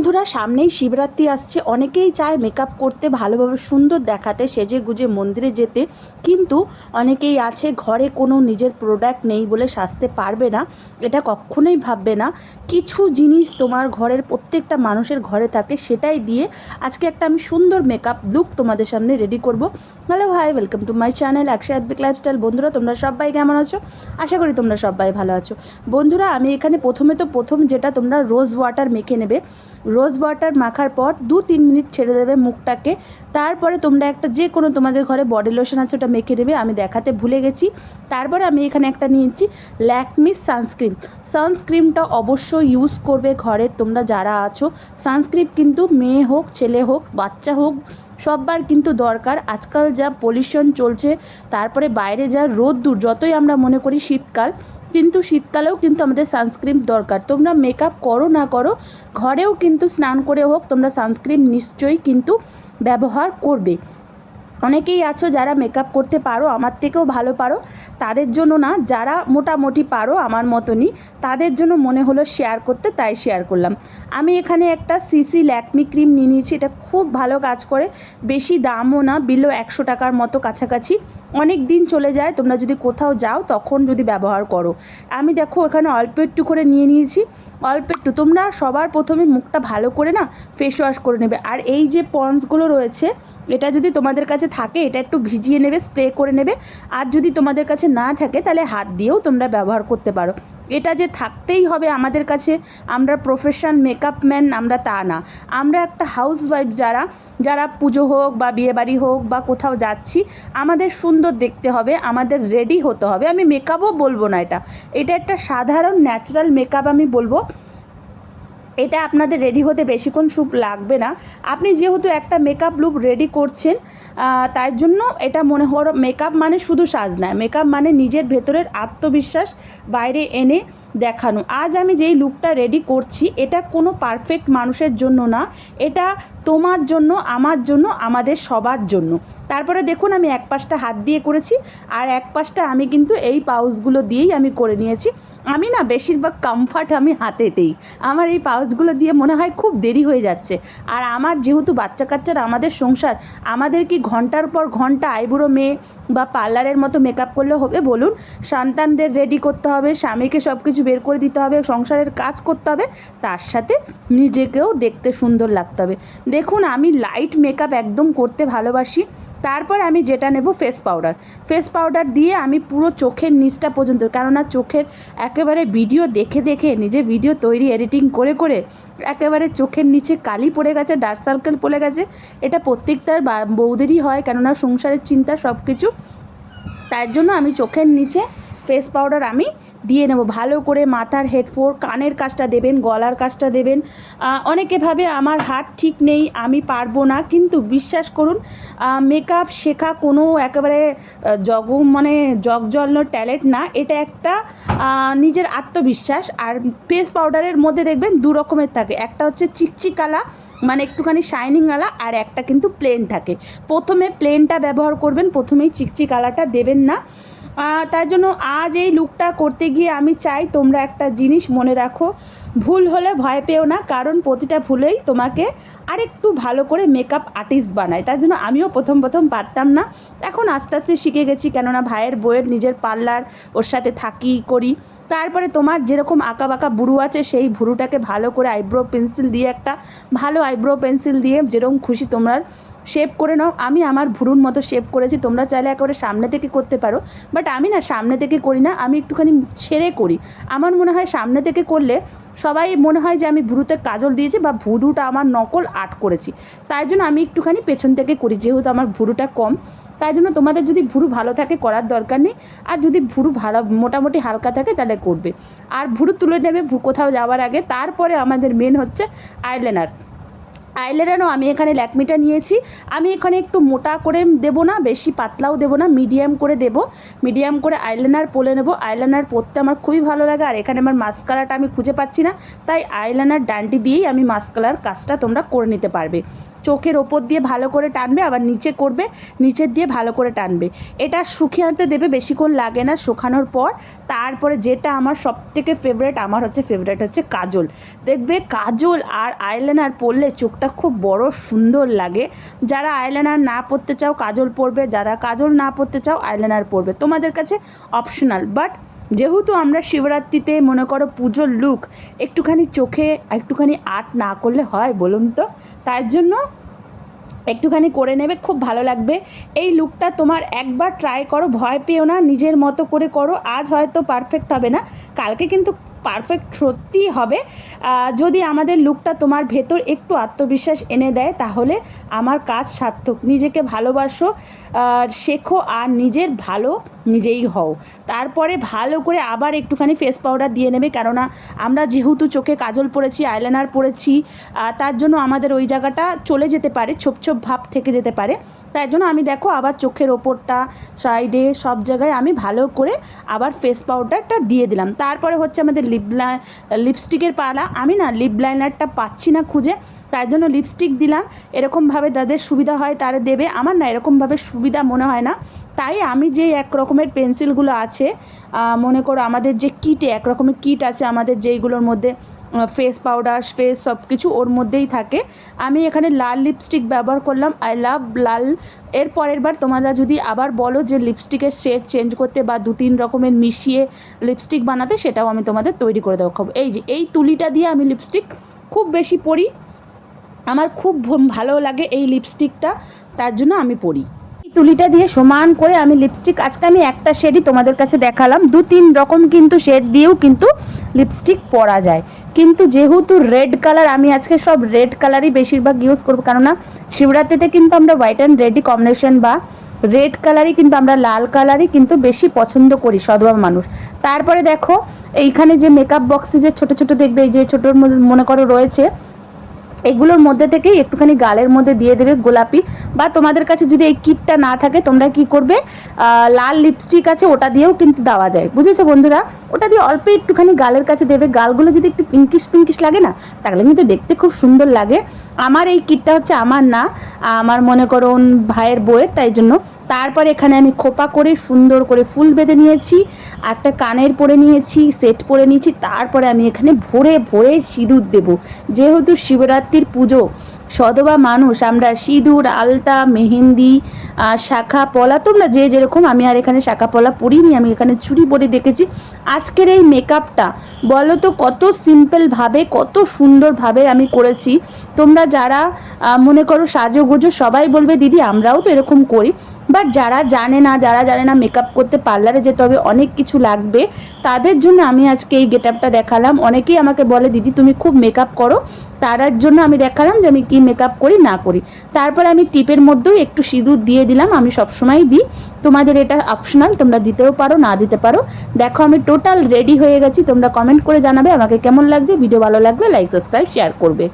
বন্ধুরা, সামনেই শিবরাত্রি আসছে। অনেকেই চায় মেকআপ করতে, ভালোভাবে সুন্দর দেখাতে, সেজে গুজে মন্দিরে যেতে, কিন্তু অনেকেই আছে ঘরে কোনো নিজের প্রোডাক্ট নেই বলে সাজতে পারবে না। এটা কখনোই ভাববে না। কিছু জিনিস তোমার ঘরের প্রত্যেকটা মানুষের ঘরে থাকে, সেটাই দিয়ে আজকে একটা আমি সুন্দর মেকআপ লুক তোমাদের সামনে রেডি করব। Hello, hi, welcome to my channel Akshay Advik lifestyle. বন্ধুরা, তোমরা সবাই কেমন আছো? আশা করি তোমরা সবাই ভালো আছো। বন্ধুরা, আমি এখানে প্রথম যেটা তোমরা রোজ ওয়াটার মেখে নেবে। রোজ ওয়াটার মাখার পর 2-3 মিনিট ছেড়ে দেবে মুখটাকে। তারপরে তোমরা একটা যে কোনো তোমাদের ঘরে বডি লোশন আছে ওটা মেখে নেবে। আমি দেখাতে ভুলে গেছি। তারপরে আমি এখানে একটা নিয়েছি ল্যাকমি সানস্ক্রিনটা অবশ্যই ইউজ করবে ঘরে তোমরা যারা আছো। সানস্ক্রিন কিন্তু মেয়ে হোক, ছেলে হোক, বাচ্চা হোক, সববার কিন্তু দরকার। আজকাল যা পলিউশন চলছে, তারপরে বাইরে যা রোদ্দুর, যতই আমরা মনে করি শীতকাল, কিন্তু শীতকালেও কিন্তু আমাদের সানস্ক্রিন দরকার। তোমরা মেকআপ করো না করো, ঘরেও কিন্তু স্নান করে হোক তোমরা সানস্ক্রিন নিশ্চয়ই কিন্তু ব্যবহার করবে। অনেকেই আছো যারা মেকআপ করতে পারো, আমার থেকেও ভালো পারো, তাদের জন্য না, যারা মোটামুটি পারো আমার মতনই, তাদের জন্য মনে হলো শেয়ার করতে, তাই শেয়ার করলাম। আমি এখানে একটা সিসি ল্যাকমি ক্রিম নিয়ে নিয়েছি। এটা খুব ভালো কাজ করে, বেশি দামও না, বিলো 100 টাকার মতো কাছাকাছি। অনেক দিন চলে যায় তোমরা যদি কোথাও যাও তখন যদি ব্যবহার করো। আমি দেখো এখানে অল্প একটু করে নিয়ে নিয়েছি। অল্প একটু, তোমরা সবার প্রথমে মুখটা ভালো করে না ফেস ওয়াশ করে নেবে। আর এই যে পন্সগুলো রয়েছে, এটা যদি তোমাদের কাছে থাকে এটা একটু ভিজিয়ে নেবে, স্প্রে করে নেবে। আর যদি তোমাদের কাছে না থাকে তাহলে হাত দিয়েও তোমরা ব্যবহার করতে পারো। এটা যে থাকতেই হবে আমাদের কাছে, আমরা প্রফেশন মেকআপ ম্যান আমরা তা না। আমরা একটা হাউসওয়াইফ যারা পুজো হোক বা বিয়েবাড়ি হোক বা কোথাও যাচ্ছি, আমাদের সুন্দর দেখতে হবে, আমাদের রেডি হতে হবে। আমি মেকআপও বলবো না, এটা একটা সাধারণ ন্যাচারাল মেকআপ আমি বলবো। এটা আপনাদের রেডি হতে বেশিক্ষণ লাগবে না। আপনি যেহেতু একটা মেকআপ লুক রেডি করছেন, তাই জন্য এটা মনে হলো মেকআপ মানে শুধু সাজ না, মেকআপ মানে নিজের ভেতরের আত্মবিশ্বাস বাইরে এনে দেখানো। আজ আমি যেই লুকটা রেডি করছি, এটা কোনো পারফেক্ট মানুষের জন্য না, এটা তোমার জন্য, আমার জন্য, আমাদের সবার জন্য। তারপরে দেখুন আমি এক পাশটা হাত দিয়ে করেছি, আর এক পাশটা আমি কিন্তু এই পাউচগুলো দিয়েই আমি করে নিয়েছি। আমি না বেশিরভাগ কমফর্ট আমি হাতেতেই, আমার এই পাউচগুলো দিয়ে মনে হয় খুব দেরি হয়ে যাচ্ছে। আর আমার যেহেতু বাচ্চা কাচ্চার আমাদের সংসার, আমাদের কি ঘন্টার পর ঘন্টা আইবুড়ো মেয়ে বা পার্লারের মতো মেকআপ করলে হবে বলুন? সন্তানদের রেডি করতে হবে, স্বামীকে সব কিছু বের করে দিতে হবে, সংসারের কাজ করতে হবে, তার সাথে নিজেকেও দেখতে সুন্দর লাগতে হবে। দেখুন আমি লাইট মেকআপ একদম করতে ভালোবাসি। তারপর আমি যেটা নেব ফেস পাউডার দিয়ে আমি পুরো চোখের নিচটা পর্যন্ত, কেননা চোখের একেবারে ভিডিও দেখে দেখে, নিজে ভিডিও তৈরি এডিটিং করে করে একেবারে চোখের নিচে কালি পড়ে গেছে, ডার্ক সার্কেল পড়ে গেছে। এটা প্রত্যেকটার বউদেরই হয়, কেননা সংসারের চিন্তা সব কিছু। তার জন্য আমি চোখের নিচে ফেস পাউডার আমি দিয়ে নেব ভালো করে। মাথার হেডফোন, কানের কাজটা দেবেন, গলার কাজটা দেবেন। অনেকে ভাবে আমার হাত ঠিক নেই, আমি পারবো না, কিন্তু বিশ্বাস করুন, মেকআপ শেখা কোনো একেবারে জগজল্য ট্যালেন্ট না, এটা একটা নিজের আত্মবিশ্বাস। আর ফেস পাউডারের মধ্যে দেখবেন 2 রকমের থাকে, একটা হচ্ছে চিকচিকালা মানে একটুখানি শাইনিংওয়ালা, আর একটা কিন্তু প্লেন থাকে। প্রথমে প্লেনটা ব্যবহার করবেন, প্রথমেই চিকচিকালাটা দেবেন না। তার জন্য আজ এই লুকটা করতে গিয়ে আমি চাই তোমরা একটা জিনিস মনে রাখো, ভুল হলে ভয় পেও না, কারণ প্রতিটা ভুলেই তোমাকে আরেকটু ভালো করে মেকআপ আর্টিস্ট বানায়। তার জন্য আমিও প্রথম পারতাম না, এখন আস্তে আস্তে শিখে গেছি, কেননা ভাইয়ের বউয়ের নিজের পার্লার, ওর সাথে থাকি করি। তারপরে তোমার যেরকম আঁকা বাঁকা ভুরু আছে, সেই ভুরুটাকে ভালো করে আইব্রো পেন্সিল দিয়ে, একটা ভালো আইব্রো পেন্সিল দিয়ে যেরকম খুশি তোমরা শেপ করে নাও। আমি আমার ভুরুর মতো শেপ করেছি, তোমরা চাইলে একেবারে সামনে থেকে করতে পারো, বাট আমি না সামনে থেকে করি না, আমি একটুখানি ছেড়ে করি। আমার মনে হয় সামনে থেকে করলে সবাই মনে হয় যে আমি ভুরুতে কাজল দিয়েছি বা ভুরুটা আমার নকল আর্ট করেছি। তাই জন্য আমি একটুখানি পেছন থেকে করি, যেহেতু আমার ভুরুটা কম। তাই জন্য তোমাদের যদি ভুরু ভালো থাকে করার দরকার নেই, আর যদি ভুরু ভালো মোটামুটি হালকা থাকে তাহলে করবে। আর ভুরু তুলে নেবে কোথাও যাওয়ার আগে। তারপরে আমাদের মেন হচ্ছে আইলাইনার। আইলাইনারও আমি এখানে ল্যাকমিটা নিয়েছি। আমি এখানে একটু মোটা করে দেবো না, বেশি পাতলাও দেবো না, মিডিয়াম করে দেবো। মিডিয়াম করে আইলাইনার পরে নেবো। আইলাইনার পরতে আমার খুবই ভালো লাগে। আর এখানে আমার মাস্কারাটা আমি খুঁজে পাচ্ছি না, তাই আইলাইনার ডান্ডি দিয়েই আমি মাস্কারার কাজটা তোমরা করে নিতে পারবে। চোখের ওপর দিয়ে ভালো করে টানবে, আবার নিচে করবে, নিচের দিয়ে ভালো করে টানবে। এটা শুকিয়ে আনতে দেবে, বেশিক্ষণ লাগে না। শুকানোর পর তারপরে যেটা আমার সবথেকে ফেভারিট, আমার ফেভারিট হচ্ছে কাজল। দেখবে কাজল আর আইলাইনার পরলে চোখটা খুব বড় সুন্দর লাগে। যারা আইলাইনার না পরতে চাও কাজল পরবে, যারা কাজল না পরতে চাও আইলাইনার পরবে, তোমাদের কাছে অপশনাল। বাট যেহেতু আমরা শিবরাত্রিতে মনে করো পুজোর লুক একটুখানি চোখে একটুখানি আর্ট না করলে হয় বলুন তো, তার জন্য একটুখানি করে নেবে, খুব ভালো লাগবে। এই লুকটা তোমার একবার ট্রাই করো, ভয় পেও না, নিজের মতো করে করো। আজ হয়তো পারফেক্ট হবে না, কালকে কিন্তু পারফেক্ট সত্যিই হবে। যদি আমাদের লুকটা তোমার ভেতর একটু আত্মবিশ্বাস এনে দেয় তাহলে আমার কাজ সার্থক। নিজেকে ভালোবাসো, শেখো, আর নিজের ভালো নিজেই হও। তারপরে ভালো করে আবার একটুখানি ফেস পাউডার দিয়ে নেবে, কেননা আমরা যেহেতু চোখে কাজল পরেছি, আইলাইনার পরেছি, তার জন্য আমাদের ওই জায়গাটা চলে যেতে পারে, ছোপ ছোপ ভাব থেকে যেতে পারে। তাই জন্য আমি দেখো আবার চোখের ওপরটা, সাইডে, সব জায়গায় আমি ভালো করে আবার ফেস পাউডারটা দিয়ে দিলাম। তারপরে হচ্ছে আমাদের লিপস্টিকের পালা। আমি না লিপ লাইনারটা পাচ্ছি না খুঁজে, তাই জন্য লিপস্টিক দিলাম। এরকমভাবে যাদের সুবিধা হয় তারা দেবে, আমার না এরকমভাবে সুবিধা মনে হয় না। তাই আমি যে এক রকমের পেন্সিলগুলো আছে, মনে করো আমাদের যে কিটে এক রকমের কিট আছে আমাদের, যেইগুলোর মধ্যে ফেস পাউডার, ফেস সব কিছু ওর মধ্যেই থাকে। আমি এখানে লাল লিপস্টিক ব্যবহার করলাম, আই লাভ লাল। এর পরের বার তোমরা যদি আবার বলো যে লিপস্টিকের শেড চেঞ্জ করতে বা 2-3 রকমের মিশিয়ে লিপস্টিক বানাতে, সেটাও আমি তোমাদের তৈরি করে দেখাবো। এই যে এই তুলিটা দিয়ে আমি লিপস্টিক খুব বেশি পরি, আমার খুব ভালো লাগে এই লিপস্টিকটা, তার জন্য আমি পরি। এই তুলিটা দিয়ে সমান করে আমি লিপস্টিক, আজকে আমি একটা শেডই তোমাদের কাছে দেখালাম, 2-3 রকম কিন্তু শেড দিয়েও কিন্তু লিপস্টিক পরা যায়। কিন্তু যেহেতু রেড কালার, আমি আজকে সব রেড কালারই বেশিরভাগ ইউজ করবো, কেননা শিবরাত্রিতে কিন্তু আমরা হোয়াইট অ্যান্ড রেডই কম্বিনেশন বা রেড কালারই কিন্তু আমরা লাল কালারই কিন্তু বেশি পছন্দ করি সদবা মানুষ। তারপরে দেখো এইখানে যে মেকআপ বক্সে যে ছোটো ছোটো দেখবে, এই যে ছোটোর মনে করো রয়েছে, এগুলোর মধ্যে থেকেই একটুখানি গালের মধ্যে দিয়ে দেবে গোলাপি। বা তোমাদের কাছে যদি এই কিটটা না থাকে তোমরা কি করবে, লাল লিপস্টিক আছে ওটা দিয়েও কিন্তু দেওয়া যায়, বুঝেছো বন্ধুরা। ওটা দিয়ে অল্প একটুখানি গালের কাছে দেবে, গালগুলো যদি একটু পিঙ্কিশ পিঙ্কিশ লাগে না, তাহলে কিন্তু দেখতে খুব সুন্দর লাগে। আমার এই কিটটা হচ্ছে আমার না, আমার মনে করো ভাইয়ের বউয়ের, তাই জন্য। তারপর এখানে আমি খোপা করে সুন্দর করে ফুল বেঁধে নিয়েছি, একটা কানের পরে নিয়েছি, সেট পরে নিয়েছি। তারপরে আমি এখানে ভরে ভরে সিঁদুর দেবো, যেহেতু শিবরাত্রির পুজো, সধবা মানুষ আমরা সিঁদুর, আলতা, মেহেন্দি, শাখা পলা, তোমরা যে যেরকম, আমি আর এখানে শাখা পলা পরিনি, আমি এখানে চুড়ি পরে দেখেছি। আজকের এই মেকআপটা বলো তো কত সিম্পলভাবে, কত সুন্দরভাবে আমি করেছি। তোমরা যারা মনে করো সাজোগুজো, সবাই বলবে দিদি আমরাও তো এরকম করি। বাট যারা জানে না মেকআপ করতে পার্লারে যেতে হবে, অনেক কিছু লাগবে, তাদের জন্য আমি আজকে এই গেটআপটা দেখালাম। অনেকেই আমাকে বলে দিদি তুমি খুব মেকআপ করো, তার জন্য আমি দেখালাম যে আমি কি মেকআপ করি না করি। তারপর আমি টিপের মধ্যেও একটু সিঁদুর দিয়ে দিলাম, আমি সবসময় দিই, তোমাদের এটা অপশনাল, তোমরা দিতেও পারো না দিতে পারো। দেখো আমি টোটাল রেডি হয়ে গেছি। তোমরা কমেন্ট করে জানাবে আমাকে কেমন লাগছে। ভিডিও ভালো লাগলে লাইক, সাবস্ক্রাইব, শেয়ার করবে।